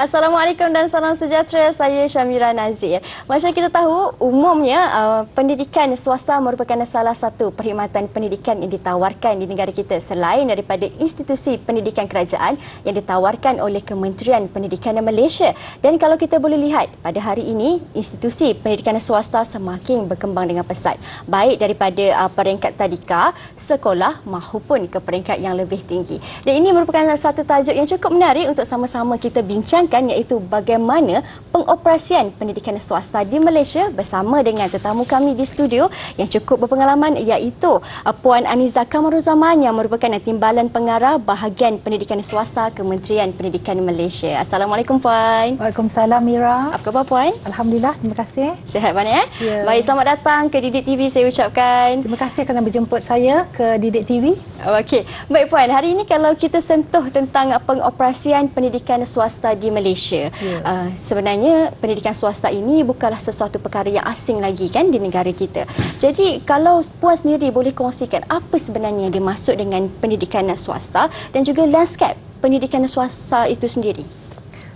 Assalamualaikum dan salam sejahtera. Saya Syamira Nazir. Macam kita tahu, umumnya pendidikan swasta merupakan salah satu perkhidmatan pendidikan yang ditawarkan di negara kita selain daripada institusi pendidikan kerajaan yang ditawarkan oleh Kementerian Pendidikan Malaysia. Dan kalau kita boleh lihat, pada hari ini institusi pendidikan swasta semakin berkembang dengan pesat, baik daripada peringkat tadika, sekolah maupun ke peringkat yang lebih tinggi. Dan ini merupakan satu tajuk yang cukup menarik untuk sama-sama kita bincangkan, iaitu bagaimana pengoperasian pendidikan swasta di Malaysia bersama dengan tetamu kami di studio yang cukup berpengalaman, iaitu Puan Aniza Kamaruzzaman yang merupakan Timbalan Pengarah Bahagian Pendidikan Swasta Kementerian Pendidikan Malaysia. Assalamualaikum Puan. Waalaikumsalam Mira. Apa khabar Puan? Alhamdulillah, terima kasih. Sihat mana ya? Ya. Baik, selamat datang ke Didik TV saya ucapkan. Terima kasih kerana berjemput saya ke Didik TV. Okey. Baik Puan, hari ini kalau kita sentuh tentang pengoperasian pendidikan swasta di Malaysia. Ya. Sebenarnya pendidikan swasta ini bukanlah sesuatu perkara yang asing lagi kan di negara kita. Jadi kalau Puan sendiri boleh kongsikan apa sebenarnya yang dimaksud dengan pendidikan swasta dan juga lanskap pendidikan swasta itu sendiri.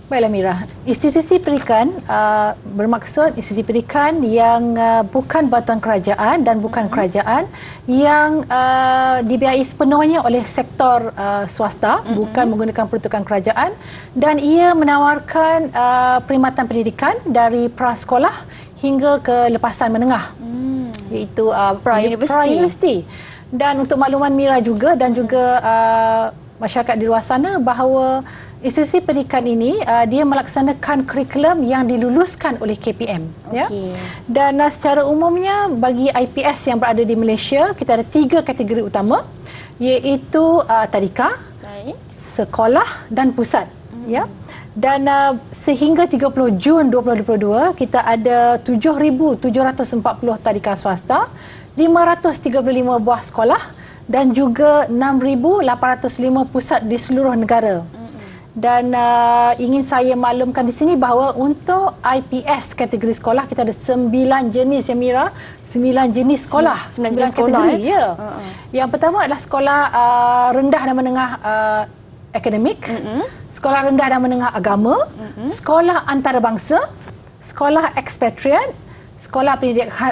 Baiklah Mira, institusi pendidikan bermaksud institusi pendidikan yang bukan bantuan kerajaan dan bukan kerajaan, yang dibiayai sepenuhnya oleh sektor swasta, bukan menggunakan peruntukan kerajaan, dan ia menawarkan perkhidmatan pendidikan dari prasekolah hingga ke lepasan menengah, iaitu pra-universiti. Dan untuk makluman Mira juga dan juga masyarakat di luar sana, bahawa institusi pendidikan ini dia melaksanakan kurikulum yang diluluskan oleh KPM. Okay. Ya. Dan secara umumnya bagi IPS yang berada di Malaysia, kita ada 3 kategori utama, iaitu tadika, sekolah dan pusat. Ya. Dan sehingga 30 Jun 2022 kita ada 7,740 tadika swasta, 535 buah sekolah dan juga 6,805 pusat di seluruh negara. Dan ingin saya maklumkan di sini bahawa untuk IPS kategori sekolah kita ada 9 jenis ya Mira, 9 jenis sekolah, 9 jenis kategori. Ya. Yang pertama adalah sekolah rendah dan menengah akademik, sekolah rendah dan menengah agama, sekolah antarabangsa, sekolah ekspatriat, sekolah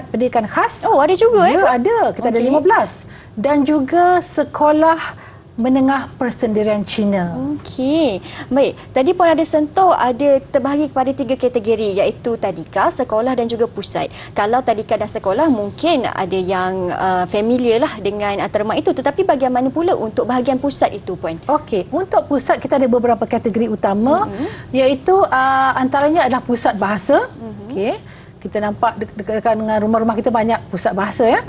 pendidikan khas. Oh, ada juga ya? Ada. Kita ada 15. Dan juga sekolah menengah persendirian Cina. Okey. Baik, tadi pun ada sentuh, ada terbahagi kepada 3 kategori, iaitu tadika, sekolah dan juga pusat. Kalau tadika dan sekolah mungkin ada yang familiar lah dengan terma itu, tetapi bagaimana pula untuk bahagian pusat itu Puan? Okey, untuk pusat kita ada beberapa kategori utama, iaitu antaranya adalah pusat bahasa. Okey. Kita nampak dekat dengan rumah-rumah kita banyak pusat bahasa ya.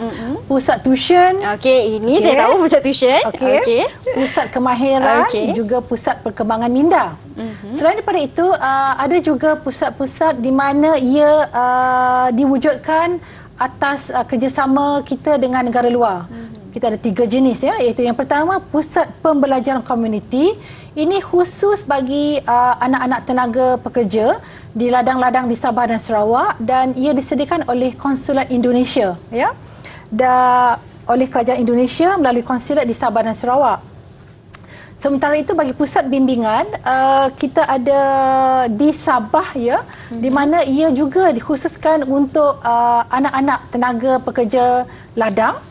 Pusat tuition. Okey, ini saya tahu pusat tuition. Okey. Pusat kemahiran, juga pusat perkembangan minda. Selain daripada itu, ada juga pusat-pusat di mana ia diwujudkan atas kerjasama kita dengan negara luar. Kita ada 3 jenis ya, iaitu yang pertama pusat pembelajaran komuniti. Ini khusus bagi anak-anak tenaga pekerja di ladang-ladang di Sabah dan Sarawak, dan ia disediakan oleh Konsulat Indonesia ya. Oleh Kerajaan Indonesia melalui konsulat di Sabah dan Sarawak. Sementara itu bagi pusat bimbingan kita ada di Sabah ya, di mana ia juga dikhususkan untuk anak-anak tenaga pekerja ladang.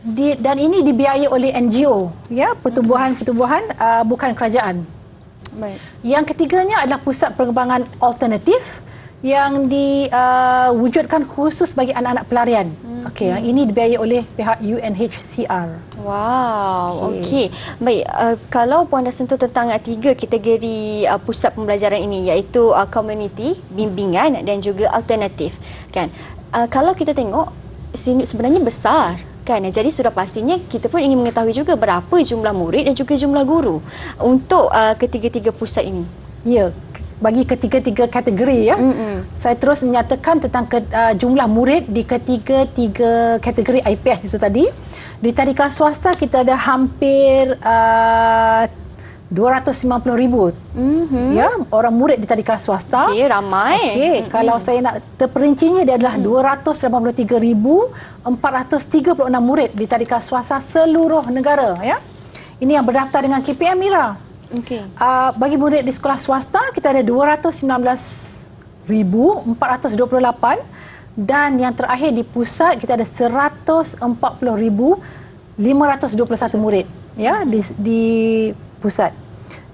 Dan ini dibiayai oleh NGO ya, pertubuhan-pertubuhan bukan kerajaan. Baik. Yang ketiganya adalah pusat pengembangan alternatif yang diwujudkan khusus bagi anak-anak pelarian. Okey, yang ini dibiayai oleh pihak UNHCR. Wow, okey. Baik, kalau Puan dah sentuh tentang 3 kategori pusat pembelajaran ini, iaitu community, bimbingan dan juga alternatif, kan? Kalau kita tengok sebenarnya besar. Kan, jadi sudah pastinya kita pun ingin mengetahui juga berapa jumlah murid dan juga jumlah guru untuk ketiga-tiga pusat ini. Ya, bagi ketiga-tiga kategori ya. Saya terus menyatakan tentang jumlah murid di ketiga-tiga kategori IPS itu tadi. Di tadika swasta kita ada hampir 290,000 ya, orang murid di tadika swasta. Okey, ramai. Okey, kalau saya nak terperincinya dia adalah 283,436 murid di tadika swasta seluruh negara ya. Ini yang berdaftar dengan KPM Mira. Okey. Bagi murid di sekolah swasta, kita ada 219,428 dan yang terakhir di pusat kita ada 140,521 murid ya di pusat.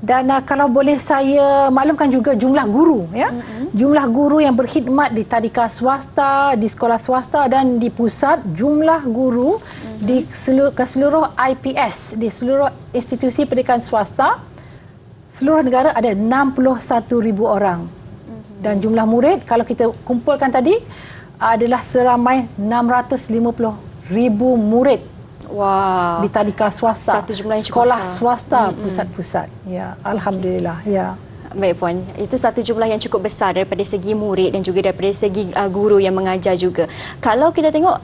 Dan kalau boleh saya maklumkan juga jumlah guru ya. Jumlah guru yang berkhidmat di tadika swasta, di sekolah swasta dan di pusat, jumlah guru di seluruh IPS, di seluruh institusi pendidikan swasta seluruh negara ada 61,000 orang. Dan jumlah murid kalau kita kumpulkan tadi adalah seramai 650,000 murid. Wow. Di tadika swasta, Satu jumlah yang cukup sekolah besar. swasta, pusat-pusat. Ya, alhamdulillah. Ya. Baik Puan, itu satu jumlah yang cukup besar daripada segi murid dan juga daripada segi guru yang mengajar juga. Kalau kita tengok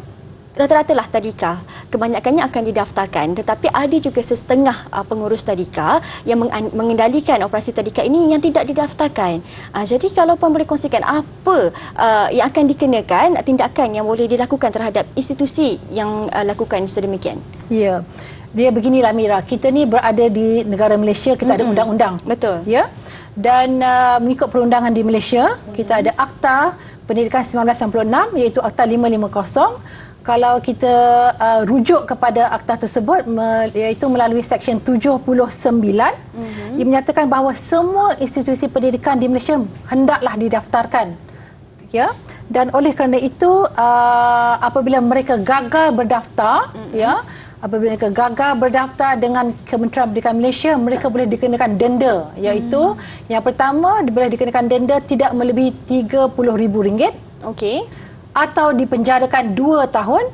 rata-rata lah tadika, kebanyakannya akan didaftarkan, tetapi ada juga setengah pengurus tadika yang mengendalikan operasi tadika ini yang tidak didaftarkan. Jadi kalau Puan boleh kongsikan apa yang akan dikenakan, tindakan yang boleh dilakukan terhadap institusi yang lakukan sedemikian? Ya. Dia beginilah Mira, kita ni berada di negara Malaysia, kita ada undang-undang. Betul. Ya. Dan mengikut perundangan di Malaysia, kita ada Akta Pendidikan 1996 iaitu Akta 550. Kalau kita rujuk kepada akta tersebut iaitu melalui Seksyen 79 ia menyatakan bahawa semua institusi pendidikan di Malaysia hendaklah didaftarkan. Ya. Dan oleh kerana itu apabila mereka gagal berdaftar ya, apabila mereka gagal berdaftar dengan Kementerian Pendidikan Malaysia, mereka boleh dikenakan denda, iaitu yang pertama boleh dikenakan denda tidak melebihi RM30,000. Okey. Atau dipenjarakan 2 tahun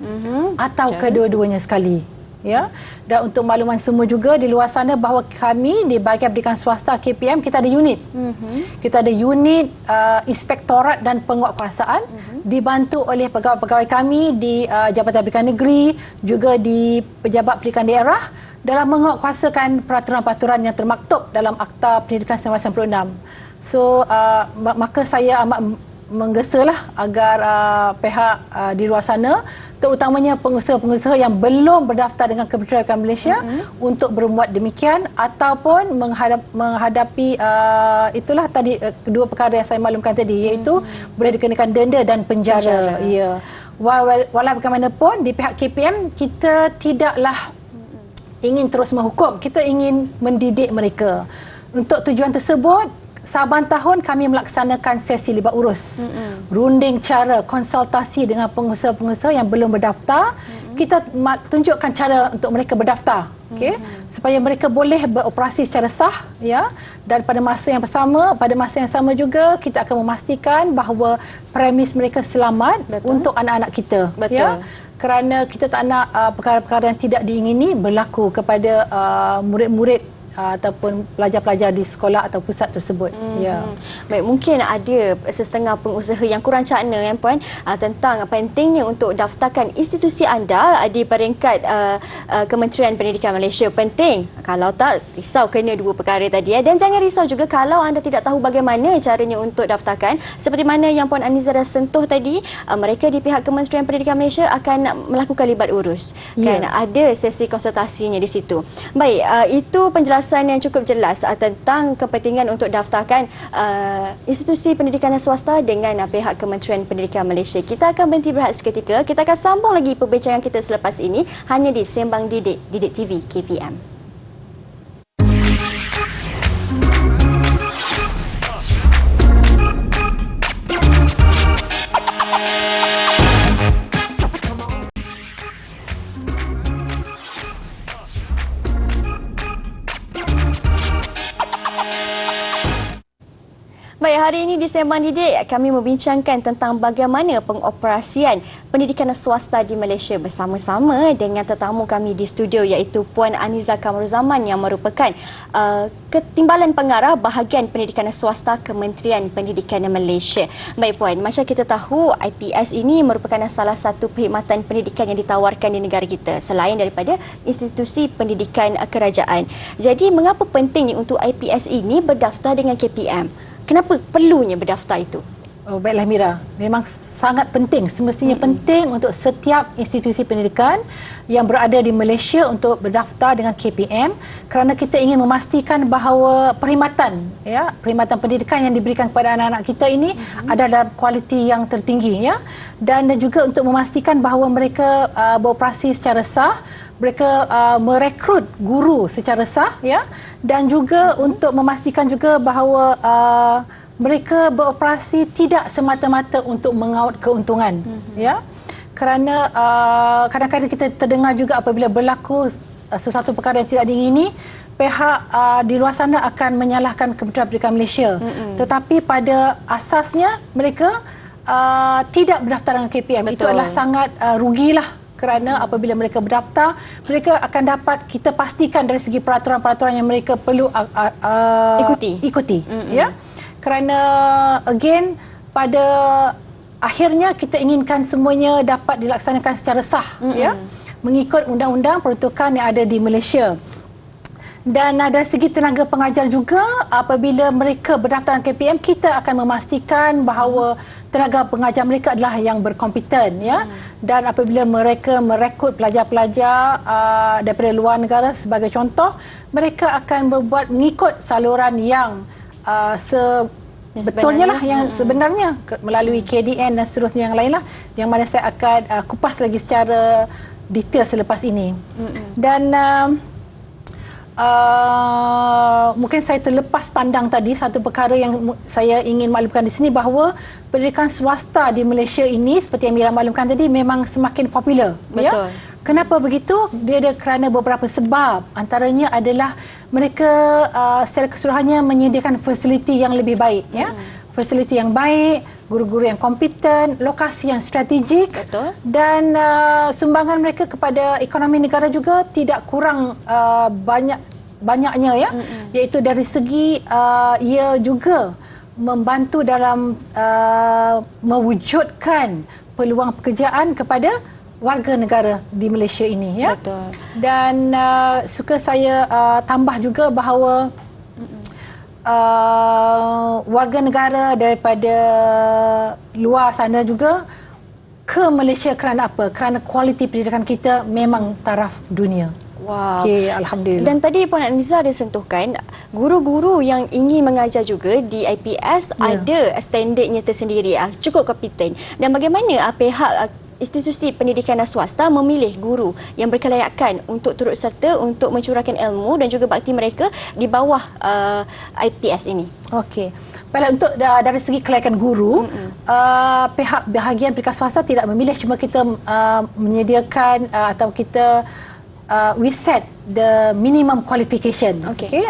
atau kedua-duanya sekali. Ya. Dan untuk makluman semua juga di luar sana bahawa kami di bahagian pendidikan swasta KPM kita ada unit. Kita ada unit inspektorat dan penguatkuasaan dibantu oleh pegawai-pegawai kami di Jabatan Pendidikan Negeri, juga di Pejabat Pendidikan Daerah dalam menguatkuasakan peraturan-peraturan yang termaktub dalam Akta Pendidikan 1996. So maka saya amat menggesalah agar pihak di luar sana, terutamanya pengusaha-pengusaha yang belum berdaftar dengan Kementerian Pendidikan Malaysia untuk berbuat demikian ataupun menghadapi itulah tadi kedua perkara yang saya maklumkan tadi, iaitu boleh dikenakan denda dan penjara. Ya. Walau bagaimanapun di pihak KPM kita tidaklah ingin terus menghukum, kita ingin mendidik mereka. Untuk tujuan tersebut saban tahun kami melaksanakan sesi libat urus, runding cara, konsultasi dengan pengusaha-pengusaha yang belum berdaftar. Kita tunjukkan cara untuk mereka berdaftar, okey, supaya mereka boleh beroperasi secara sah, ya. Dan pada masa yang sama juga kita akan memastikan bahawa premis mereka selamat. Betul. Untuk anak-anak kita. Betul. Ya. Kerana kita tak nak perkara-perkara yang tidak diingini berlaku kepada murid-murid ataupun pelajar-pelajar di sekolah atau pusat tersebut. Ya. Baik, mungkin ada sesetengah pengusaha yang kurang cakna ya Puan tentang pentingnya untuk daftarkan institusi anda di peringkat Kementerian Pendidikan Malaysia. Penting. Kalau tak, risau kena dua perkara tadi ya. Dan jangan risau juga kalau anda tidak tahu bagaimana caranya untuk daftarkan. Seperti mana yang Puan Aniza dah sentuh tadi, mereka di pihak Kementerian Pendidikan Malaysia akan melakukan libat urus. Kan ada sesi konsultasinya di situ. Baik, itu penjelasan yang cukup jelas tentang kepentingan untuk daftarkan institusi pendidikan swasta dengan pihak Kementerian Pendidikan Malaysia. Kita akan berhenti berehat seketika. Kita akan sambung lagi perbincangan kita selepas ini hanya di Sembang Didik, Didik TV KPM. Baik, hari ini di Sembang Didik kami membincangkan tentang bagaimana pengoperasian pendidikan swasta di Malaysia bersama-sama dengan tetamu kami di studio iaitu Puan Aniza Kamaruzaman yang merupakan Ketimbalan Pengarah Bahagian Pendidikan Swasta Kementerian Pendidikan Malaysia. Baik Puan, macam kita tahu IPS ini merupakan salah satu perkhidmatan pendidikan yang ditawarkan di negara kita selain daripada institusi pendidikan kerajaan. Jadi mengapa pentingnya untuk IPS ini berdaftar dengan KPM? Kenapa perlunya berdaftar itu? Oh, baiklah Mira, memang sangat penting, semestinya penting untuk setiap institusi pendidikan yang berada di Malaysia untuk berdaftar dengan KPM, kerana kita ingin memastikan bahawa perkhidmatan pendidikan yang diberikan kepada anak-anak kita ini adalah kualiti yang tertinggi, ya, dan juga untuk memastikan bahawa mereka beroperasi secara sah, mereka merekrut guru secara sah, ya, dan juga untuk memastikan juga bahawa mereka beroperasi tidak semata-mata untuk mengaut keuntungan, ya, kerana kadang-kadang kita terdengar juga apabila berlaku sesuatu perkara yang tidak diingini, pihak di luar sana akan menyalahkan Kementerian Pendidikan Malaysia, tetapi pada asasnya mereka tidak berdaftar dengan KPM. Betul. Itu adalah sangat rugilah, kerana apabila mereka berdaftar, mereka akan dapat kita pastikan dari segi peraturan-peraturan yang mereka perlu ikuti, ya. Kerana again, pada akhirnya kita inginkan semuanya dapat dilaksanakan secara sah, ya, mengikut undang-undang peruntukan yang ada di Malaysia. Dan dari segi tenaga pengajar juga, apabila mereka berdaftar dengan KPM, kita akan memastikan bahawa tenaga pengajar mereka adalah yang berkompeten, ya. Dan apabila mereka merekrut pelajar-pelajar daripada luar negara sebagai contoh, mereka akan berbuat mengikut saluran yang betulnya lah, yang sebenarnya, melalui KDN dan seterusnya yang lain lah, yang mana saya akan kupas lagi secara detail selepas ini. Dan mungkin saya terlepas pandang tadi satu perkara yang saya ingin maklumkan di sini, bahawa pendidikan swasta di Malaysia ini, seperti yang Mira maklumkan tadi, memang semakin popular. Betul. Ya? Kenapa begitu? Dia ada kerana beberapa sebab. Antaranya adalah mereka secara keseluruhannya menyediakan fasiliti yang lebih baik, ya. Fasiliti yang baik, guru-guru yang kompeten, lokasi yang strategik. Betul. Dan sumbangan mereka kepada ekonomi negara juga tidak kurang banyaknya, ya. Iaitu dari segi ia juga membantu dalam mewujudkan peluang pekerjaan kepada warga negara di Malaysia ini, ya. Betul. Dan suka saya tambah juga bahawa warga negara daripada luar sana juga ke Malaysia kerana apa? Kerana kualiti pendidikan kita memang taraf dunia. Wow. Okey, alhamdulillah. Dan tadi Puan Anisa ada sentuhkan, guru-guru yang ingin mengajar juga di IPS ada standardnya tersendiri, cukup kompeten. Dan bagaimana pihak institusi pendidikan swasta memilih guru yang berkelayakan untuk turut serta untuk mencurahkan ilmu dan juga bakti mereka di bawah IPS ini? Okey. Baiklah, untuk dari segi kelayakan guru, pihak bahagian pendidikan swasta tidak memilih, cuma kita menyediakan atau kita we set the minimum qualification. Okey.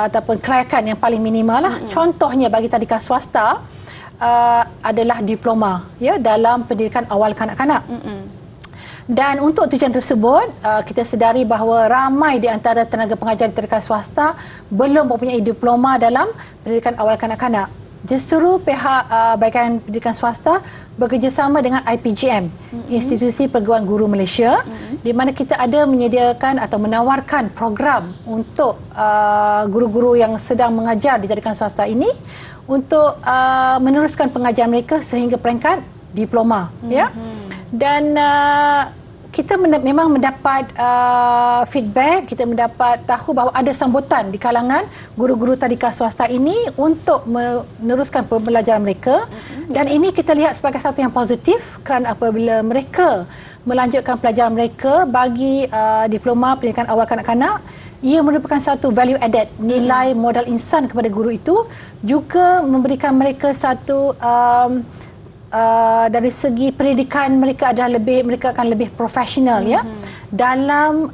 Ataupun kelayakan yang paling minimal lah. Contohnya bagi tadika swasta adalah diploma, ya, dalam pendidikan awal kanak-kanak. Dan untuk tujuan tersebut, kita sedari bahawa ramai di antara tenaga pengajar di tadika swasta belum mempunyai diploma dalam pendidikan awal kanak-kanak. Justru pihak bahagian pendidikan swasta bekerjasama dengan IPGM, Institusi Perguruan Guru Malaysia, di mana kita ada menyediakan atau menawarkan program untuk guru-guru yang sedang mengajar di tadika swasta ini untuk meneruskan pengajaran mereka sehingga peringkat diploma, ya. Dan kita memang mendapat feedback, kita mendapat tahu bahawa ada sambutan di kalangan guru-guru tadika swasta ini untuk meneruskan pembelajaran mereka, dan ini kita lihat sebagai satu yang positif, kerana apabila mereka melanjutkan pelajaran mereka bagi diploma pendidikan awal kanak-kanak, ia merupakan satu value added, nilai modal insan kepada guru itu, juga memberikan mereka satu dari segi pendidikan mereka mereka akan lebih profesional, ya, dalam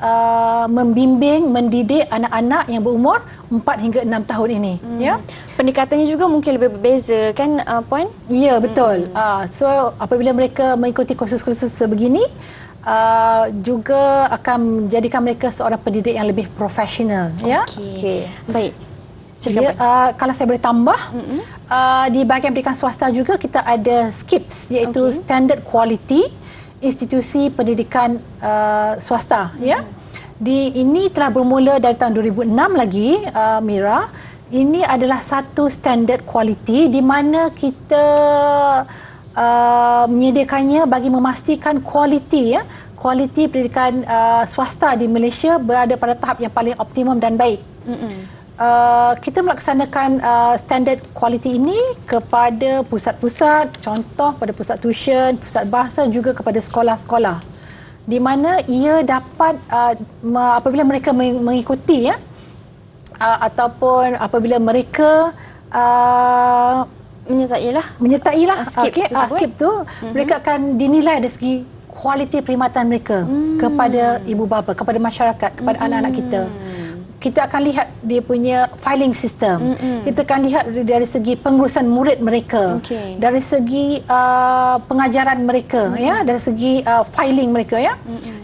membimbing, mendidik anak-anak yang berumur 4 hingga 6 tahun ini, ya. Pendekatannya juga mungkin lebih berbeza, kan Puan? Ya, betul. So apabila mereka mengikuti kursus-kursus sebegini, juga akan menjadikan mereka seorang pendidik yang lebih profesional, ya. Okey. Baik. Kalau saya boleh tambah, di bahagian pendidikan swasta juga kita ada SKIPS, iaitu Standard Quality Institusi Pendidikan Swasta, ya. Ini telah bermula dari tahun 2006 lagi, Mira, ini adalah satu standard kualiti di mana kita menyediakannya bagi memastikan kualiti kualiti pendidikan swasta di Malaysia berada pada tahap yang paling optimum dan baik. Kita melaksanakan standard kualiti ini kepada pusat-pusat, contoh pada pusat tuition, pusat bahasa, juga kepada sekolah-sekolah, di mana ia dapat apabila mereka mengikuti ataupun apabila mereka menyertailah skip tu, mereka akan dinilai dari segi kualiti perkhidmatan mereka kepada ibu bapa, kepada masyarakat, kepada anak-anak kita. Kita akan lihat dia punya filing system. Kita akan lihat dari segi pengurusan murid mereka, dari segi pengajaran mereka, dari segi filing mereka,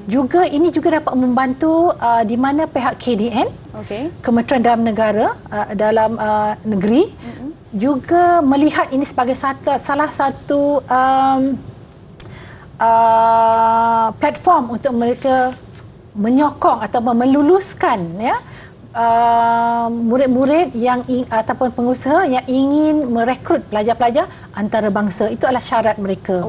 Juga ini juga dapat membantu di mana pihak KDN, Kementerian Dalam Negara dalam negeri, juga melihat ini sebagai salah satu platform untuk mereka menyokong atau meluluskan murid-murid yang ataupun pengusaha yang ingin merekrut pelajar-pelajar antarabangsa. Itu adalah syarat mereka.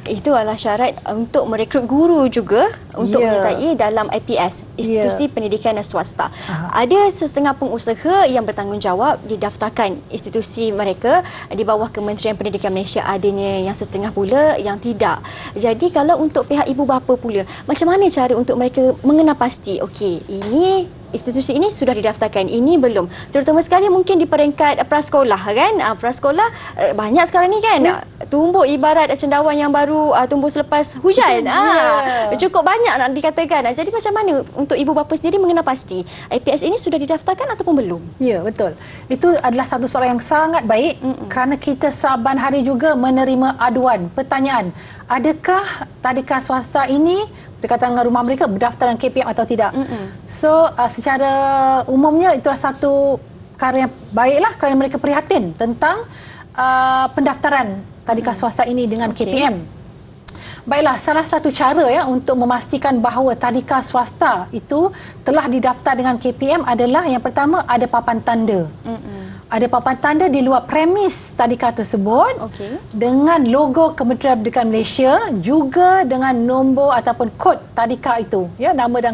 Itu adalah syarat untuk merekrut guru juga untuk menyertai dalam IPS, Institusi Pendidikan Swasta. Ada setengah pengusaha yang bertanggungjawab didaftarkan institusi mereka di bawah Kementerian Pendidikan Malaysia, adanya yang setengah pula yang tidak. Jadi kalau untuk pihak ibu bapa pula, macam mana cara untuk mereka mengenal pasti, ini institusi ini sudah didaftarkan, ini belum. Terutama sekali mungkin di peringkat prasekolah kan. Prasekolah banyak sekarang ni kan. Tumbuh ibarat cendawan yang baru tumbuh selepas hujan. Cukup banyak nak dikatakan. Jadi macam mana untuk ibu bapa sendiri mengenal pasti IPS ini sudah didaftarkan ataupun belum? Ya, betul. Itu adalah satu soalan yang sangat baik kerana kita saban hari juga menerima aduan, pertanyaan. Adakah tadika swasta ini berkaitan dengan rumah mereka berdaftar dengan KPM atau tidak? So, secara umumnya itulah satu perkara yang baiklah kerana mereka prihatin tentang pendaftaran tadika swasta ini dengan KPM. Baiklah, salah satu cara untuk memastikan bahawa tadika swasta itu telah didaftar dengan KPM adalah yang pertama ada papan tanda. Ada papan tanda di luar premis tadika tersebut dengan logo Kementerian Pendidikan Malaysia, juga dengan nombor ataupun kod tadika itu. Nama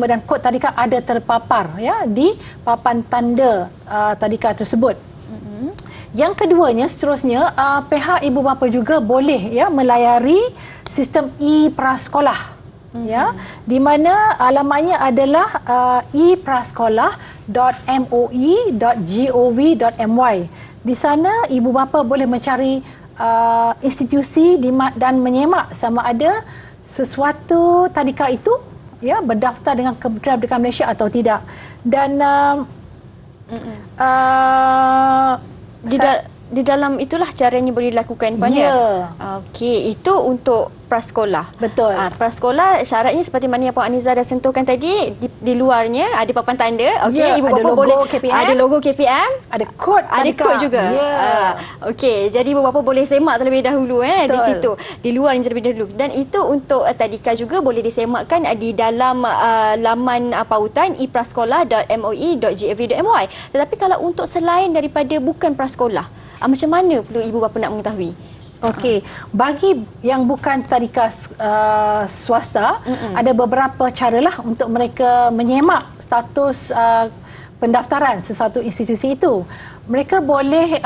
dan kod tadika ada terpapar di papan tanda tadika tersebut. Yang keduanya, seterusnya, pihak ibu bapa juga boleh melayari sistem e-prasekolah. Di mana alamatnya adalah eprasekolah.moi.gov.my. Di sana ibu bapa boleh mencari institusi dan menyemak sama ada sesuatu tadika itu berdaftar dengan Kementerian Pendidikan Malaysia atau tidak. Dan di dalam itulah caranya boleh dilakukan banyak. Itu untuk prasekolah. Betul. Prasekolah syaratnya seperti mana yang Puan Aniza dah sentuhkan tadi, di luarnya ada papan tanda. Ibu bapa boleh KPM, ada logo KPM, ada kod juga. Jadi ibu bapa boleh semak terlebih dahulu di situ, di luarnya terlebih dahulu. Dan itu untuk tadika juga boleh disemakkan di dalam laman pautan eprasekolah.moi.gov.my. Tetapi kalau untuk selain daripada bukan prasekolah, macam mana perlu ibu bapa nak mengetahui? Bagi yang bukan tadika swasta, ada beberapa caralah untuk mereka menyemak status pendaftaran sesuatu institusi itu. Mereka boleh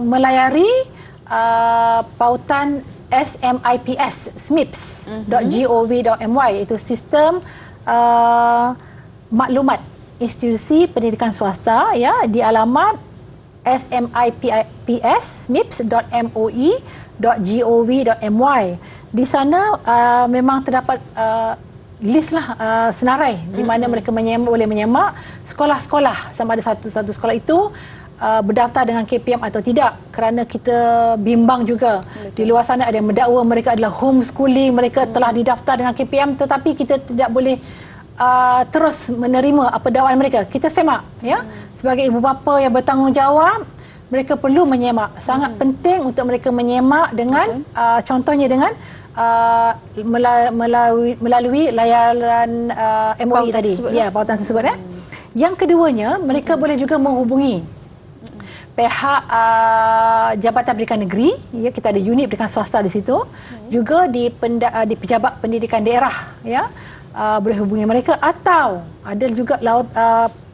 melayari pautan smips.gov.my, itu sistem maklumat institusi pendidikan swasta di alamat smips.moi.gov.my. Di sana memang terdapat list senarai di mana mereka boleh menyemak sekolah-sekolah, sama ada satu sekolah itu berdaftar dengan KPM atau tidak, kerana kita bimbang juga. Di luar sana ada yang mendakwa mereka adalah homeschooling, mereka telah didaftar dengan KPM, tetapi kita tidak boleh terus menerima apa dakwaan mereka. Kita semak sebagai ibu bapa yang bertanggungjawab, mereka perlu menyemak. Sangat penting untuk mereka menyemak dengan contohnya dengan melalui layaran MOE tadi. Pautan tersebut. Yang keduanya, mereka boleh juga menghubungi pihak Jabatan Pendidikan Negeri, ya, kita ada unit pendidikan swasta di situ, juga di Pejabat Pendidikan Daerah, ya, boleh hubungi mereka, atau ada juga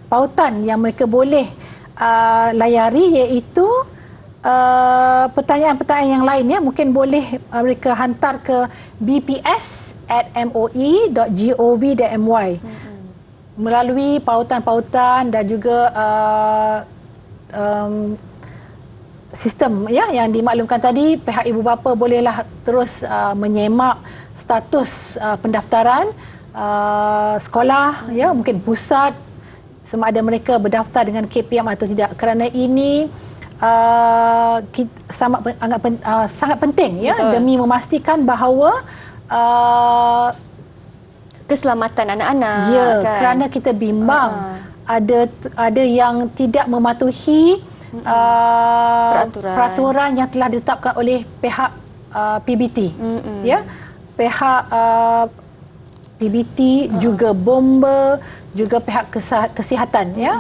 pautan yang mereka boleh layari, iaitu pertanyaan-pertanyaan yang lain, ya, mungkin boleh mereka hantar ke bps@moi.gov.my melalui pautan-pautan dan juga sistem, ya, yang dimaklumkan tadi. Pihak ibu bapa bolehlah terus menyemak status pendaftaran sekolah, ya, mungkin pusat, sama ada mereka berdaftar dengan KPM atau tidak, kerana ini sangat penting, ya. Betul. Demi memastikan bahawa keselamatan anak-anak, ya, kan? kerana kita bimbang ada yang tidak mematuhi peraturan yang telah ditetapkan oleh pihak PBT, ya, pihak PBT, juga bomba, juga pihak kesihatan, ya.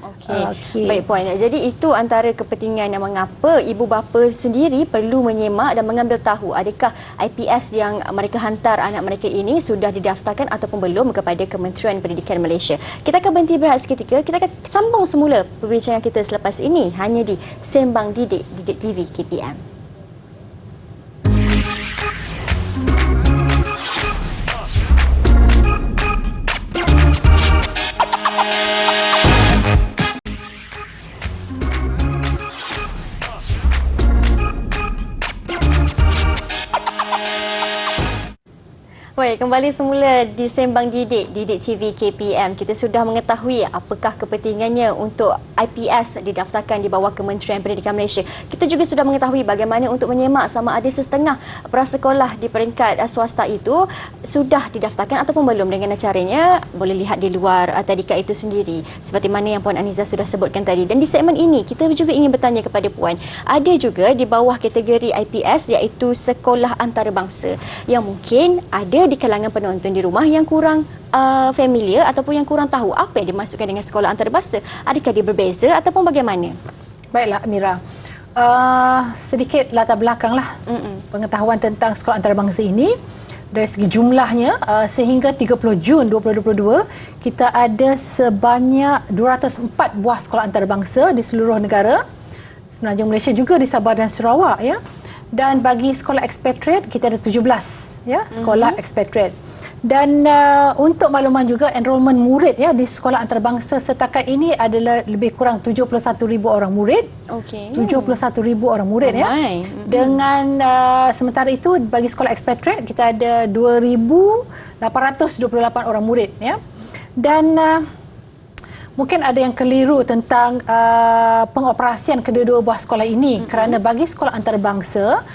Okey. Baik Puan. Jadi itu antara kepentingan yang mengapa ibu bapa sendiri perlu menyemak dan mengambil tahu adakah IPS yang mereka hantar anak mereka ini sudah didaftarkan ataupun belum kepada Kementerian Pendidikan Malaysia. Kita akan berhenti berehat seketika. Kita akan sambung semula perbincangan kita selepas ini hanya di Sembang Didik TV KPM. Baik, kembali semula di Sembang Didik TV KPM. Kita sudah mengetahui apakah kepentingannya untuk IPS didaftarkan di bawah Kementerian Pendidikan Malaysia. Kita juga sudah mengetahui bagaimana untuk menyemak sama ada sesetengah prasekolah di peringkat swasta itu sudah didaftarkan ataupun belum. Dengan caranya boleh lihat di luar tadika itu sendiri, seperti mana yang Puan Aniza sudah sebutkan tadi. Dan di segmen ini kita juga ingin bertanya kepada Puan, ada juga di bawah kategori IPS iaitu sekolah antarabangsa yang mungkin ada di kalangan penonton di rumah yang kurang familiar ataupun yang kurang tahu apa yang dimaksudkan dengan sekolah antarabangsa. Adakah dia berbeza ataupun bagaimana? Baiklah Amira, sedikit latar belakanglah pengetahuan tentang sekolah antarabangsa ini. Dari segi jumlahnya, sehingga 30 Jun 2022 kita ada sebanyak 204 buah sekolah antarabangsa di seluruh negara, Semenanjung Malaysia, juga di Sabah dan Sarawak, ya. Dan bagi sekolah expatriate kita ada 17, ya, sekolah expatriate. Dan untuk makluman juga, enrolment murid, ya, di sekolah antarabangsa setakat ini adalah lebih kurang 71,000 orang murid. 71,000 orang murid, ya. Dengan sementara itu bagi sekolah expatriate kita ada 2,828 orang murid, ya. Dan mungkin ada yang keliru tentang pengoperasian kedua-dua buah sekolah ini, kerana bagi sekolah antarabangsa,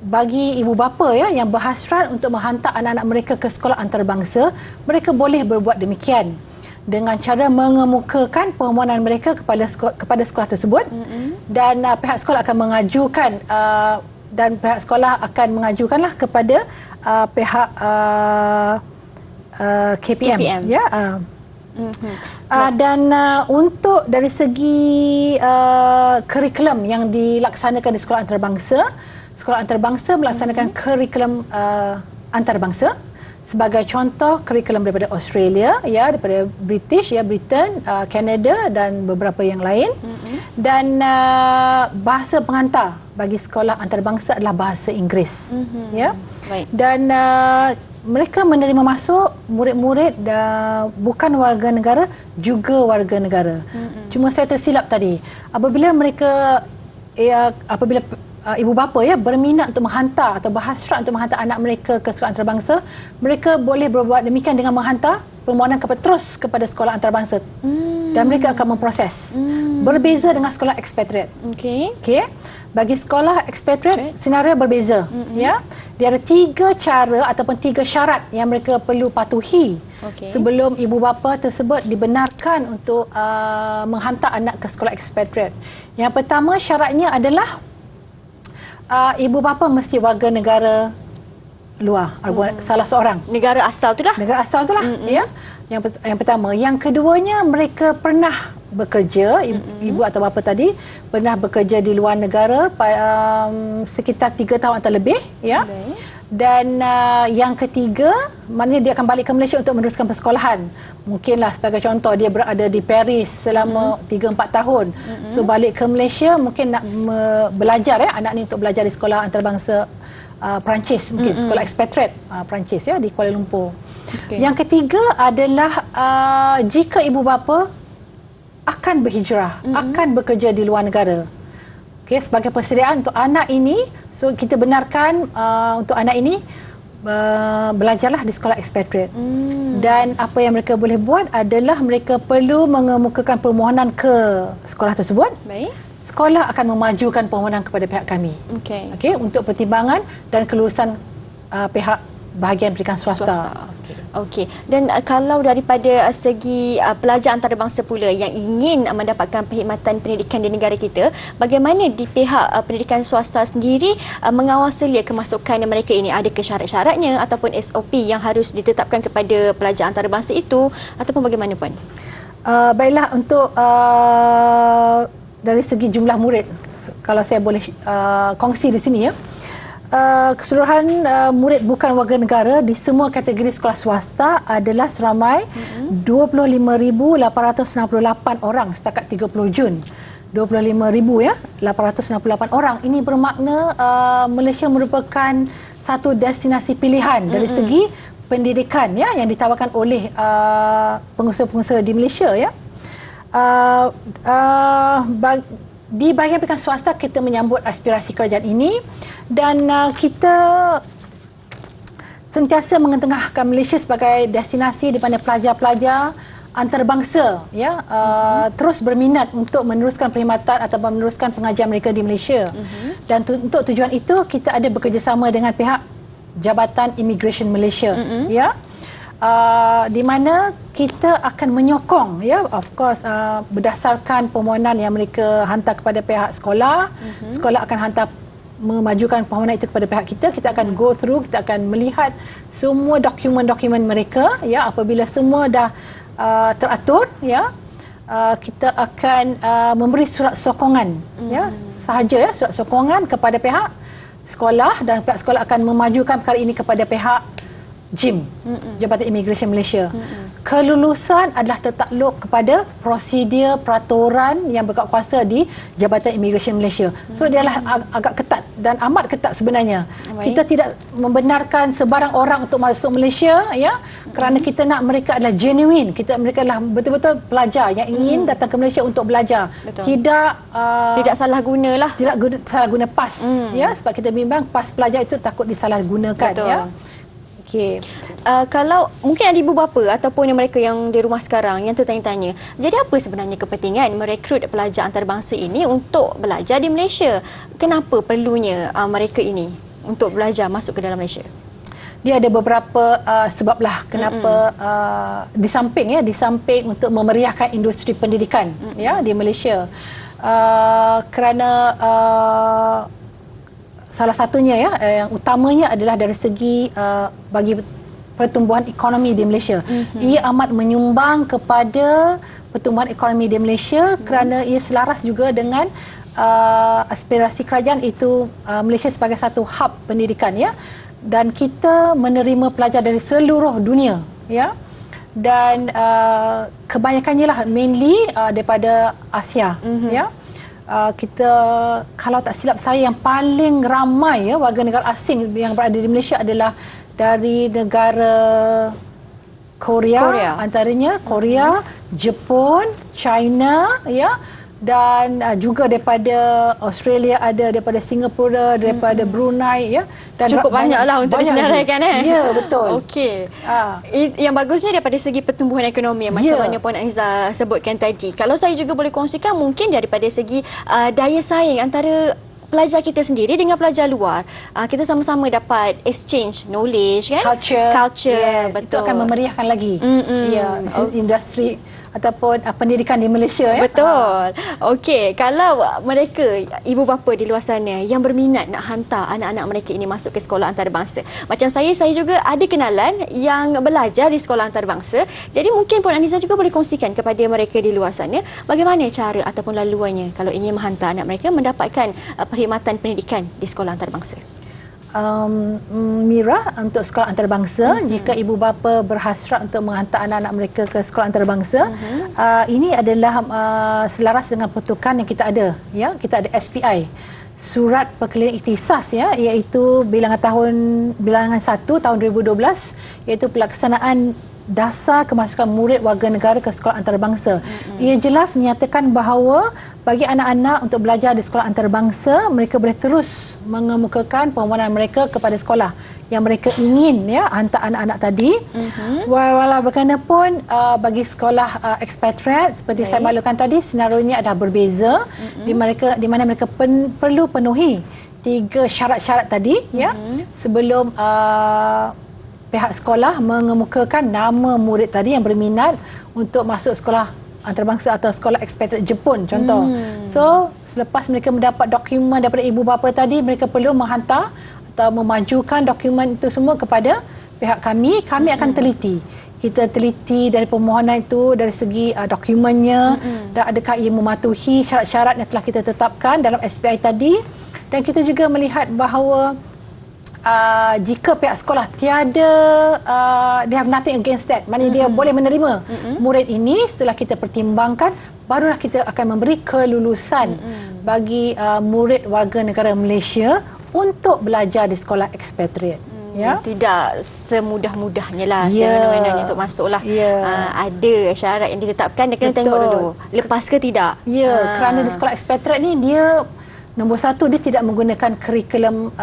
bagi ibu bapa, ya, yang berhasrat untuk menghantar anak-anak mereka ke sekolah antarabangsa, mereka boleh berbuat demikian dengan cara mengemukakan permohonan mereka kepada sekolah tersebut, dan pihak sekolah akan mengajukan mengajukanlah kepada pihak KPM, ya. Dan untuk dari segi kurikulum yang dilaksanakan di sekolah antarabangsa melaksanakan kurikulum antarabangsa. Sebagai contoh, kurikulum daripada Australia, ya, daripada British, ya, Britain, Canada dan beberapa yang lain. Dan bahasa pengantar bagi sekolah antarabangsa adalah bahasa Inggeris, ya. Dan mereka menerima masuk murid-murid bukan warga negara, juga warga negara. Cuma saya tersilap tadi. Apabila ibu bapa, ya, berminat untuk menghantar atau berhasrat untuk menghantar anak mereka ke sekolah antarabangsa, mereka boleh berbuat demikian dengan menghantar permohonan terus kepada sekolah antarabangsa. Dan mereka akan memproses. Berbeza dengan sekolah expatriate. Okey. Bagi sekolah expatriate, senario berbeza, ya. Dia ada 3 cara ataupun 3 syarat yang mereka perlu patuhi sebelum ibu bapa tersebut dibenarkan untuk menghantar anak ke sekolah expatriate. Yang pertama, syaratnya adalah ibu bapa mesti warga negara luar, salah seorang Negara asal tu dah. negara asal tu lah, ya. Yang pertama, yang keduanya mereka pernah bekerja, ibu atau bapa tadi pernah bekerja di luar negara sekitar 3 tahun atau lebih, ya. Baik. Dan yang ketiga, maknanya dia akan balik ke Malaysia untuk meneruskan persekolahan. Mungkinlah sebagai contoh dia berada di Paris selama 3-4 tahun. So balik ke Malaysia mungkin nak belajar, ya, anak ni untuk belajar di sekolah antarabangsa Perancis, mungkin sekolah expatriate Perancis, ya, di Kuala Lumpur. Okay. Yang ketiga adalah jika ibu bapa akan berhijrah, akan bekerja di luar negara. Okay, sebagai persediaan untuk anak ini, so kita benarkan untuk anak ini belajarlah di sekolah expatriate. Dan apa yang mereka boleh buat adalah mereka perlu mengemukakan permohonan ke sekolah tersebut. Baik. Sekolah akan memajukan permohonan kepada pihak kami. Okey. Okey, untuk pertimbangan dan kelulusan pihak bahagian pendidikan swasta. Okey. Dan kalau daripada segi pelajar antarabangsa pula yang ingin mendapatkan perkhidmatan pendidikan di negara kita, bagaimana di pihak pendidikan swasta sendiri mengawasi kemasukan mereka ini? Adakah syarat-syaratnya ataupun SOP yang harus ditetapkan kepada pelajar antarabangsa itu ataupun bagaimana puan? Baiklah, untuk dari segi jumlah murid, kalau saya boleh kongsi di sini, ya. Keseluruhan murid bukan warga negara di semua kategori sekolah swasta adalah seramai 25,868 orang setakat 30 Jun. 25,000, ya, 868 orang. Ini bermakna Malaysia merupakan satu destinasi pilihan dari segi pendidikan, ya, yang ditawarkan oleh pengusaha-pengusaha di Malaysia, ya. Di bahagian pendidikan swasta kita menyambut aspirasi kerajaan ini dan kita sentiasa mengetengahkan Malaysia sebagai destinasi di mana pelajar-pelajar antarabangsa, ya, terus berminat untuk meneruskan perkhidmatan atau meneruskan pengajian mereka di Malaysia. Dan untuk tujuan itu kita ada bekerjasama dengan pihak Jabatan Immigration Malaysia, ya. Di mana kita akan menyokong, ya, of course, berdasarkan permohonan yang mereka hantar kepada pihak sekolah. Sekolah akan hantar memajukan permohonan itu kepada pihak kita. Kita akan go through, kita akan melihat semua dokumen-dokumen mereka, ya. Apabila semua dah teratur, ya, kita akan memberi surat sokongan, ya, sahaja, ya, surat sokongan kepada pihak sekolah dan pihak sekolah akan memajukan perkara ini kepada pihak JIM, Jabatan Immigration Malaysia. Kelulusan adalah tertakluk kepada prosedur peraturan yang berkuasa di Jabatan Immigration Malaysia. So dia adalah agak ketat dan amat ketat sebenarnya. Kita tidak membenarkan sebarang orang untuk masuk Malaysia, ya, kerana kita nak mereka adalah genuine. Mereka adalah betul-betul pelajar yang ingin datang ke Malaysia untuk belajar. Betul. Tidak salah gunalah. Tidak salah guna pas, ya, sebab kita bimbang pas pelajar itu takut disalahgunakan, Betul. ya. Okay. Kalau mungkin ada ibu bapa ataupun mereka yang di rumah sekarang yang tertanya-tanya, jadi apa sebenarnya kepentingan merekrut pelajar antarabangsa ini untuk belajar di Malaysia? Kenapa perlunya mereka ini untuk belajar masuk ke dalam Malaysia? Dia ada beberapa sebablah kenapa di samping untuk memeriahkan industri pendidikan, ya, di Malaysia. Kerana salah satunya, ya, yang utamanya adalah dari segi bagi pertumbuhan ekonomi di Malaysia. Ia amat menyumbang kepada pertumbuhan ekonomi di Malaysia kerana ia selaras juga dengan aspirasi kerajaan itu Malaysia sebagai satu hub pendidikan, ya. Dan kita menerima pelajar dari seluruh dunia, ya. Dan kebanyakannya lah mainly daripada Asia, ya. Kita, kalau tak silap saya, yang paling ramai, ya, warga negara asing yang berada di Malaysia adalah dari negara Korea. Antaranya Korea, Jepun, China, ya, dan juga daripada Australia ada, daripada Singapura, daripada Brunei, ya. Dan cukup banyaklah untuk disenaraikan, Ya, betul. Okey. Yang bagusnya daripada segi pertumbuhan ekonomi macam mana Puan Aniza sebutkan tadi. Kalau saya juga boleh kongsikan, mungkin daripada segi daya saing antara pelajar kita sendiri dengan pelajar luar, kita sama-sama dapat exchange knowledge, kan, culture, yes, betul. Itu akan memeriahkan lagi, ya, industri ataupun pendidikan di Malaysia ya. Betul. Okey, kalau mereka ibu bapa di luar sana yang berminat nak hantar anak-anak mereka ini masuk ke sekolah antarabangsa. Macam saya juga ada kenalan yang belajar di sekolah antarabangsa. Jadi mungkin Puan Aniza juga boleh kongsikan kepada mereka di luar sana bagaimana cara ataupun laluannya kalau ingin menghantar anak mereka mendapatkan perkhidmatan pendidikan di sekolah antarabangsa. Mira, untuk sekolah antarabangsa, jika ibu bapa berhasrat untuk menghantar anak-anak mereka ke sekolah antarabangsa, ini adalah selaras dengan peruntukan yang kita ada, ya. Kita ada SPI, Surat Perkeliling Ikhtisas, ya, iaitu bilangan 1 tahun 2012, iaitu pelaksanaan dasar kemasukan murid warga negara ke sekolah antarabangsa. Ia jelas menyatakan bahawa bagi anak-anak untuk belajar di sekolah antarabangsa, mereka boleh terus mengemukakan permohonan mereka kepada sekolah yang mereka ingin, ya, hantar anak-anak tadi. Walau bagaimanapun bagi sekolah expatriate seperti saya maklumkan tadi, senarionya adalah berbeza, di mana mereka perlu penuhi 3 syarat-syarat tadi, ya, sebelum pihak sekolah mengemukakan nama murid tadi yang berminat untuk masuk sekolah antarabangsa atau sekolah expatriate Jepun contoh. So, selepas mereka mendapat dokumen daripada ibu bapa tadi, mereka perlu menghantar atau memajukan dokumen itu semua kepada pihak kami. Kami akan teliti. Kita teliti dari permohonan itu dari segi dokumennya, dan adakah ia mematuhi syarat-syarat yang telah kita tetapkan dalam SPI tadi. Dan kita juga melihat bahawa jika pihak sekolah tiada, they have nothing against that, maknanya dia boleh menerima murid ini, setelah kita pertimbangkan, barulah kita akan memberi kelulusan bagi murid warga negara Malaysia untuk belajar di sekolah expatriate. Ya. Tidak semudah-mudahnya lah, semena-menanya untuk masuklah. Ada syarat yang ditetapkan, dia kena tengok dulu lepas ke tidak. Kerana di sekolah expatriate ni dia nombor 1, dia tidak menggunakan kurikulum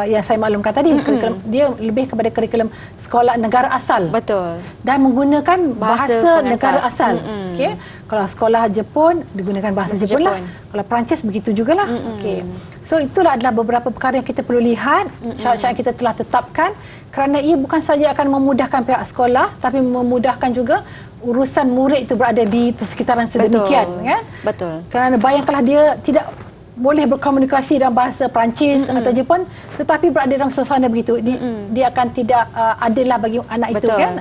yang saya maklumkan tadi. Kurikulum dia lebih kepada kurikulum sekolah negara asal. Betul. Dan menggunakan bahasa negara asal. Okey. Kalau sekolah Jepun digunakan bahasa Jepun lah. Kalau Perancis begitu jugalah. Okey. So itulah adalah beberapa perkara yang kita perlu lihat, syarat-syarat yang kita telah tetapkan, kerana ia bukan saja akan memudahkan pihak sekolah, tapi memudahkan juga urusan murid itu berada di persekitaran sedemikian, kan? Betul. Kerana bayangkanlah dia tidak boleh berkomunikasi dalam bahasa Perancis atau Jepun, tetapi berada dalam suasana begitu, dia akan tidak adil lah bagi anak itu, kan.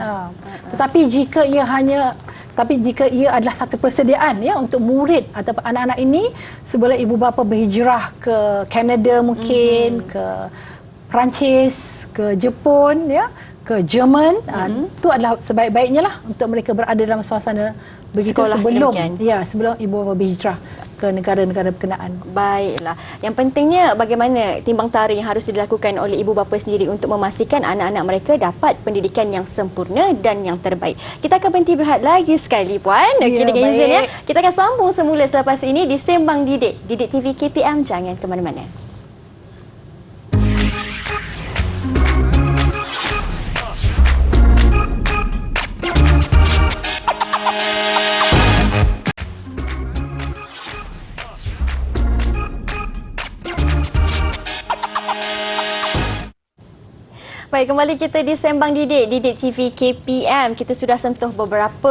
Tetapi jika ia adalah satu persediaan, ya, untuk murid atau anak-anak ini sebelum ibu bapa berhijrah ke Kanada mungkin, ke Perancis, ke Jepun, ya, ke Jerman, itu adalah sebaik-baiknya lah untuk mereka berada dalam suasana begitu sebelum ibu bapa berhijrah ke negara-negara berkenaan. Baiklah. Yang pentingnya bagaimana timbang tara yang harus dilakukan oleh ibu bapa sendiri untuk memastikan anak-anak mereka dapat pendidikan yang sempurna dan yang terbaik. Kita akan berhenti berehat lagi sekali, Puan. Okey, dengan izin, ya. Kita akan sambung semula selepas ini di Sembang Didik. Didik TV KPM, jangan ke mana-mana. Baik, kembali kita di Sembang Didik, Didik TV KPM. Kita sudah sentuh beberapa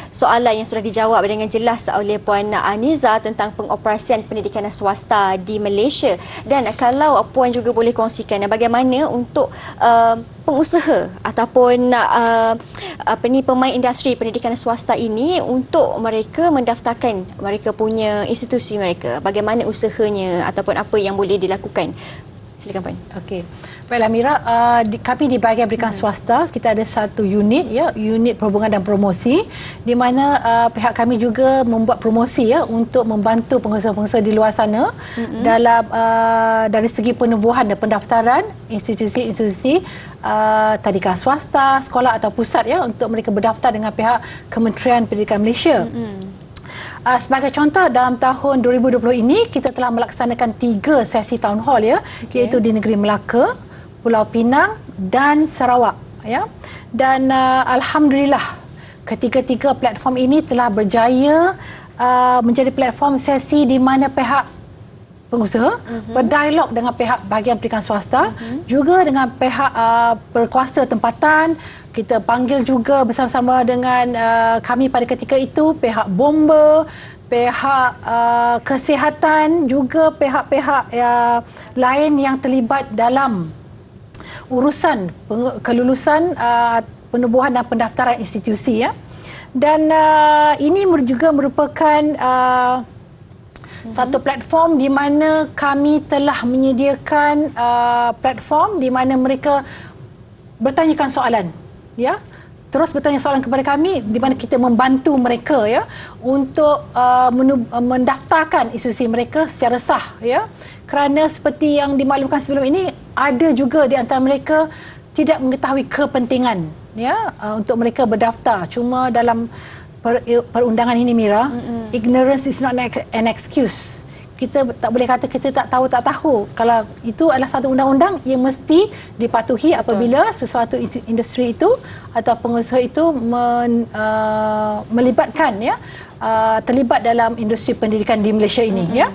soalan yang sudah dijawab dengan jelas oleh Puan Aniza tentang pengoperasian pendidikan swasta di Malaysia. Dan kalau Puan juga boleh kongsikan bagaimana untuk pengusaha ataupun pemain industri pendidikan swasta ini untuk mereka mendaftarkan mereka punya institusi mereka. Bagaimana usahanya ataupun apa yang boleh dilakukan. Silakan, Puan. Okey. Baiklah, Mira, kami di bahagian pendidikan swasta, kita ada satu unit, ya, unit perhubungan dan promosi, di mana pihak kami juga membuat promosi, ya, untuk membantu pengusaha-pengusaha di luar sana dalam dari segi penubuhan dan pendaftaran institusi-institusi tadika swasta, sekolah atau pusat, ya, untuk mereka berdaftar dengan pihak Kementerian Pendidikan Malaysia. Sebagai contoh, dalam tahun 2020 ini kita telah melaksanakan 3 sesi town hall, ya, iaitu di negeri Melaka, Pulau Pinang dan Sarawak, ya. Dan alhamdulillah ketiga-tiga platform ini telah berjaya menjadi platform sesi di mana pihak pengusaha, berdialog dengan pihak bahagian pendidikan swasta, juga dengan pihak berkuasa tempatan. Kita panggil juga bersama-sama dengan kami pada ketika itu, pihak bomba, pihak kesihatan, juga pihak-pihak lain yang terlibat dalam urusan kelulusan, penubuhan dan pendaftaran institusi, ya. Dan ini juga merupakan satu platform di mana kami telah menyediakan platform di mana mereka bertanyakan soalan, ya, terus bertanya soalan kepada kami di mana kita membantu mereka, ya, untuk mendaftarkan institusi mereka secara sah, ya, kerana seperti yang dimaklumkan sebelum ini, ada juga di antara mereka tidak mengetahui kepentingan, ya, untuk mereka berdaftar. Cuma dalam perundangan ini, Mira, ignorance is not an excuse. Kita tak boleh kata kita tak tahu. Kalau itu adalah satu undang-undang yang mesti dipatuhi apabila sesuatu industri itu atau pengusaha itu melibatkan, ya, terlibat dalam industri pendidikan di Malaysia ini, ya.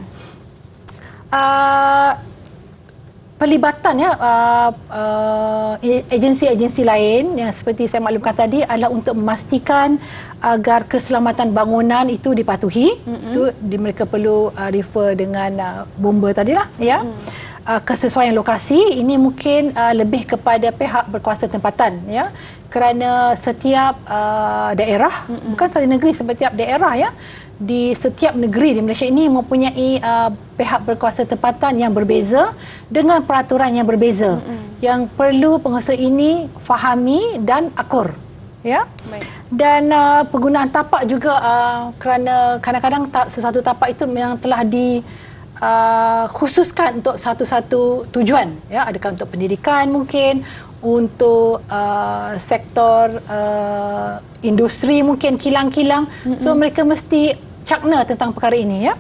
Pelibatan, ya, agensi-agensi lain yang seperti saya maklumkan tadi adalah untuk memastikan agar keselamatan bangunan itu dipatuhi. Itu mereka perlu refer dengan bomba tadilah, ya. Kesesuaian lokasi ini mungkin lebih kepada pihak berkuasa tempatan, ya, kerana setiap daerah, bukan sahaja negeri, setiap daerah, ya, di setiap negeri di Malaysia ini mempunyai pihak berkuasa tempatan yang berbeza dengan peraturan yang berbeza, yang perlu pengusaha ini fahami dan akur, ya. Baik. Dan penggunaan tapak juga, kerana kadang-kadang sesuatu tapak itu memang telah khususkan untuk satu-satu tujuan, ya, adakah untuk pendidikan, mungkin untuk sektor industri, mungkin kilang-kilang. So mereka mesti cakna tentang perkara ini, ya.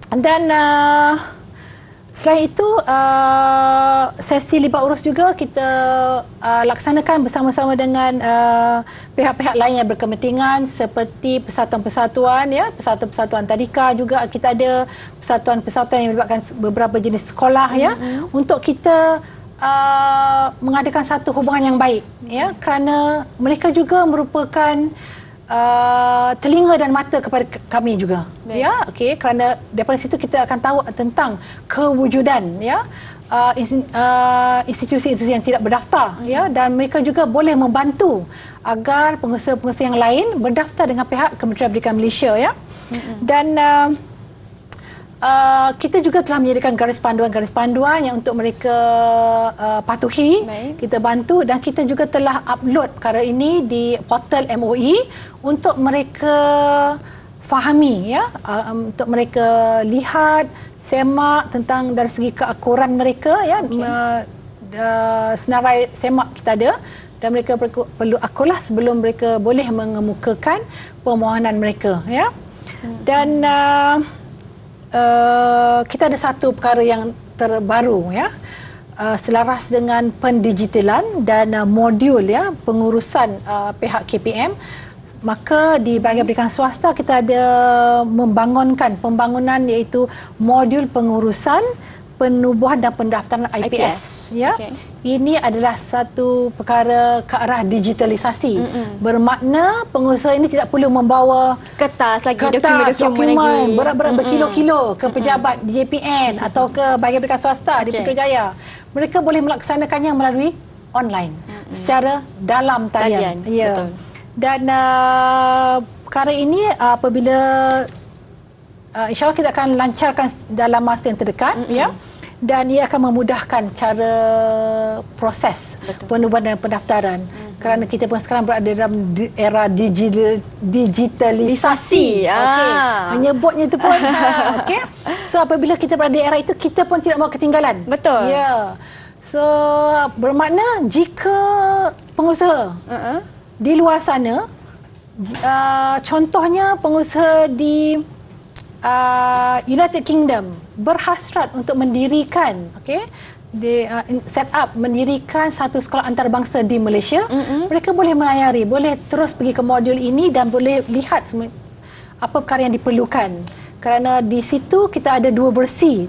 Dan selain itu, sesi libat urus juga kita laksanakan bersama-sama dengan pihak-pihak lain yang berkepentingan seperti persatuan-persatuan, ya, persatuan-persatuan tadika, juga kita ada persatuan-persatuan yang melibatkan beberapa jenis sekolah, ya, untuk kita mengadakan satu hubungan yang baik, ya, kerana mereka juga merupakan telinga dan mata kepada kami juga. Baik. Ya, okey, kerana daripada situ kita akan tahu tentang kewujudan, ya, institusi-institusi yang tidak berdaftar, ya, dan mereka juga boleh membantu agar pengusaha-pengusaha yang lain berdaftar dengan pihak Kementerian Pendidikan Malaysia, ya. Dan kita juga telah menyediakan garis panduan yang untuk mereka patuhi. Baik. Kita bantu, dan kita juga telah upload perkara ini di portal MOE untuk mereka fahami, ya, untuk mereka lihat, semak tentang dari segi keakuran mereka, ya. Senarai semak kita ada, dan mereka perlu akurlah sebelum mereka boleh mengemukakan permohonan mereka, ya. Dan kita ada satu perkara yang terbaru, ya, selaras dengan pendigitalan dan modul, ya, pengurusan pihak KPM. Maka di bahagian pendidikan swasta kita ada membangunkan pembangunan iaitu modul pengurusan penubuhan dan pendaftaran IPS, ya. Okay. Ini adalah satu perkara ke arah digitalisasi. Bermakna pengusaha ini tidak perlu membawa kertas dokumen berat-berat berkilo-kilo ke pejabat di JPN atau ke bahagian pendidikan swasta di Putrajaya. Mereka boleh melaksanakannya melalui online secara dalam talian. Ya. Betul. Dan perkara ini apabila insya-Allah kita akan lancarkan dalam masa yang terdekat, ya. Dan ia akan memudahkan cara proses penubuhan dan pendaftaran. Kerana kita pun sekarang berada dalam era digitalisasi. Okey. Menyebutnya itu pun. Okey. So apabila kita berada di era itu, kita pun tidak mahu ketinggalan. Betul. Ya. So bermakna jika pengusaha di luar sana, contohnya pengusaha di United Kingdom berhasrat untuk mendirikan, mendirikan satu sekolah antarabangsa di Malaysia, mereka boleh melayari, boleh terus pergi ke modul ini dan boleh lihat semua apa perkara yang diperlukan. kerana di situ kita ada dua versi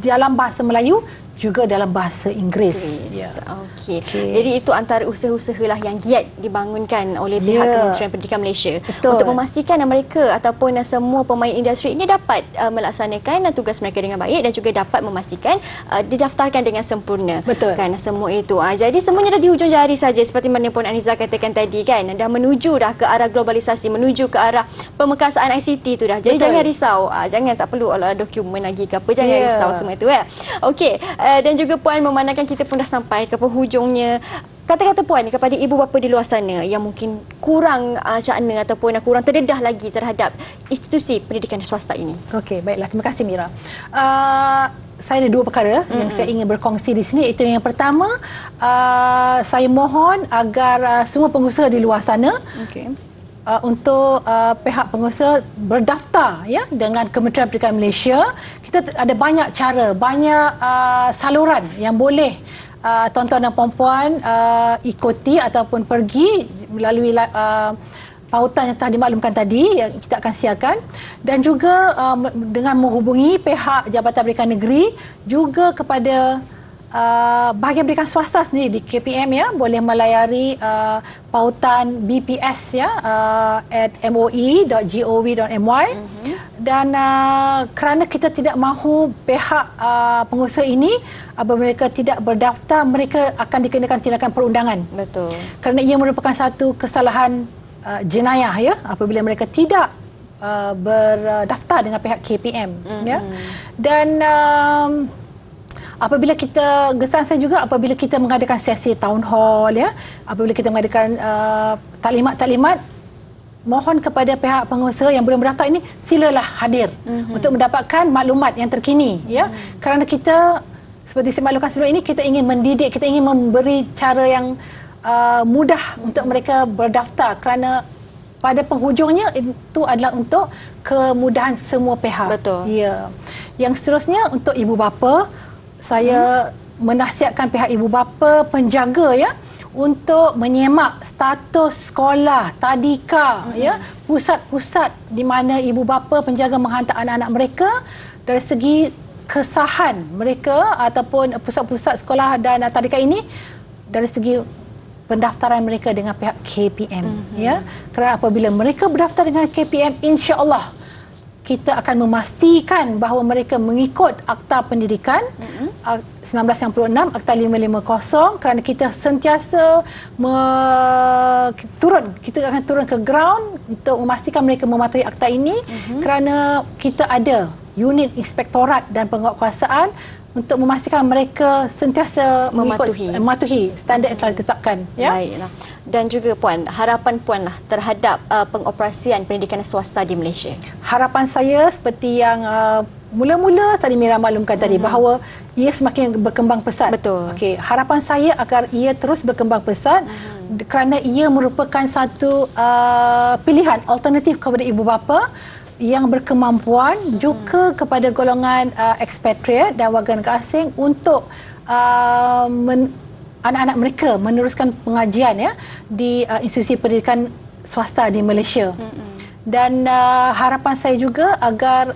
dalam bahasa Melayu juga dalam bahasa Inggeris. Okey. Jadi itu antara usaha-usaha lah yang giat dibangunkan oleh pihak Kementerian Pendidikan Malaysia. Betul. Untuk memastikan mereka ataupun semua pemain industri ini dapat melaksanakan tugas mereka dengan baik dan juga dapat memastikan didaftarkan dengan sempurna. Betul. Kan semua itu. Jadi semuanya dah di hujung jari saja seperti mana Puan Aniza katakan tadi kan. Dah menuju dah ke arah globalisasi, menuju ke arah pemekasaan ICT tu dah. Jadi jangan risau. Jangan tak perlu dokumen lagi ke apa. Jangan risau semua itu. Okey. Dan juga Puan, memandangkan kita pun dah sampai ke penghujungnya, kata-kata Puan kepada ibu bapa di luar sana yang mungkin kurang cakna ataupun kurang terdedah lagi terhadap institusi pendidikan swasta ini. Okey, baiklah. Terima kasih Mira. Saya ada dua perkara yang saya ingin berkongsi di sini. Itu yang pertama, saya mohon agar semua pengusaha di luar sana untuk pihak pengusaha berdaftar dengan Kementerian Pendidikan Malaysia. Kita ada banyak cara, banyak saluran yang boleh tuan-tuan dan puan-puan ikuti ataupun pergi melalui pautan yang telah dimaklumkan tadi yang kita akan siarkan, dan juga dengan menghubungi pihak Jabatan Pendidikan Negeri, juga kepada bahagian pendidikan swasta sendiri di KPM boleh melayari pautan BPS at moi.gov.my. Dan kerana kita tidak mahu pihak pengusaha ini apabila mereka tidak berdaftar, mereka akan dikenakan tindakan perundangan. Betul. Kerana ia merupakan satu kesalahan jenayah apabila mereka tidak berdaftar dengan pihak KPM. Dan apabila kita, kesan saya juga apabila kita mengadakan sesi town hall, apabila kita mengadakan taklimat-taklimat, mohon kepada pihak pengusaha yang belum berdaftar ini, silalah hadir untuk mendapatkan maklumat yang terkini. Kerana kita, seperti saya maklumkan sebelum ini, kita ingin mendidik, kita ingin memberi cara yang mudah untuk mereka berdaftar, kerana pada penghujungnya itu adalah untuk kemudahan semua pihak. Betul. Yang seterusnya, untuk ibu bapa, saya menasihatkan pihak ibu bapa penjaga untuk menyemak status sekolah, tadika, pusat-pusat di mana ibu bapa penjaga menghantar anak-anak mereka, dari segi kesahan mereka ataupun pusat-pusat sekolah dan tadika ini dari segi pendaftaran mereka dengan pihak KPM. Kerana apabila mereka berdaftar dengan KPM, insya-Allah kita akan memastikan bahawa mereka mengikut Akta Pendidikan 1996, Akta 550, kerana kita sentiasa kita akan turun ke ground untuk memastikan mereka mematuhi akta ini, kerana kita ada unit inspektorat dan penguatkuasaan untuk memastikan mereka sentiasa mematuhi standard yang telah ditetapkan. Baiklah. Dan juga Puan, harapan Puan lah terhadap pengoperasian pendidikan swasta di Malaysia. Harapan saya seperti yang mula-mula tadi Mira maklumkan tadi, bahawa ia semakin berkembang pesat. Betul. Okey, harapan saya agar ia terus berkembang pesat, kerana ia merupakan satu pilihan alternatif kepada ibu bapa yang berkemampuan, juga kepada golongan expatriate dan warga negara asing untuk anak-anak mereka meneruskan pengajian di institusi pendidikan swasta di Malaysia. Dan harapan saya juga agar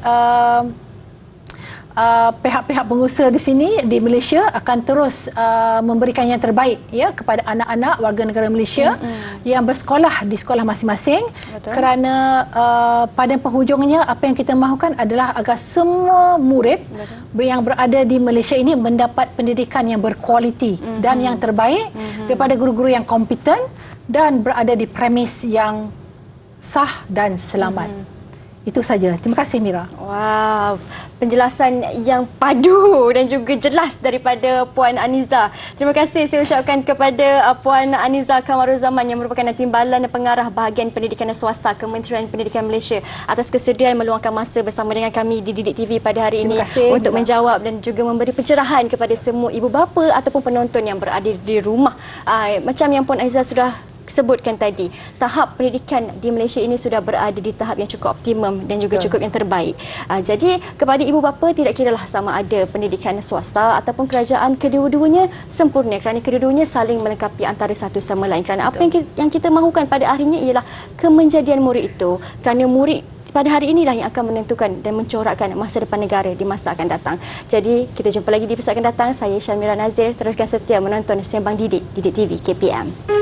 pihak-pihak pengusaha di sini di Malaysia akan terus memberikan yang terbaik kepada anak-anak warga negara Malaysia yang bersekolah di sekolah masing-masing. Kerana pada penghujungnya apa yang kita mahukan adalah agar semua murid yang berada di Malaysia ini mendapat pendidikan yang berkualiti dan yang terbaik daripada guru-guru yang kompeten dan berada di premis yang sah dan selamat. Itu saja. Terima kasih Mira. Wow, penjelasan yang padu dan juga jelas daripada Puan Aniza. Terima kasih saya ucapkan kepada Puan Aniza Kamaruzaman yang merupakan Timbalan Pengarah Bahagian Pendidikan Swasta Kementerian Pendidikan Malaysia atas kesediaan meluangkan masa bersama dengan kami di Didik TV pada hari ini untuk menjawab dan juga memberi pencerahan kepada semua ibu bapa ataupun penonton yang berada di rumah. Macam yang Puan Aniza sudah sebutkan tadi, tahap pendidikan di Malaysia ini sudah berada di tahap yang cukup optimum dan juga cukup yang terbaik. Jadi kepada ibu bapa, tidak kiralah sama ada pendidikan swasta ataupun kerajaan, kedua-duanya sempurna kerana kedua-duanya saling melengkapi antara satu sama lain. Kerana apa yang kita mahukan pada akhirnya ialah kemenjadian murid itu, kerana murid pada hari inilah yang akan menentukan dan mencorakkan masa depan negara di masa akan datang. Jadi kita jumpa lagi di episod akan datang. Saya Syamira Nazir. Teruskan setia menonton Sembang Didik TV KPM.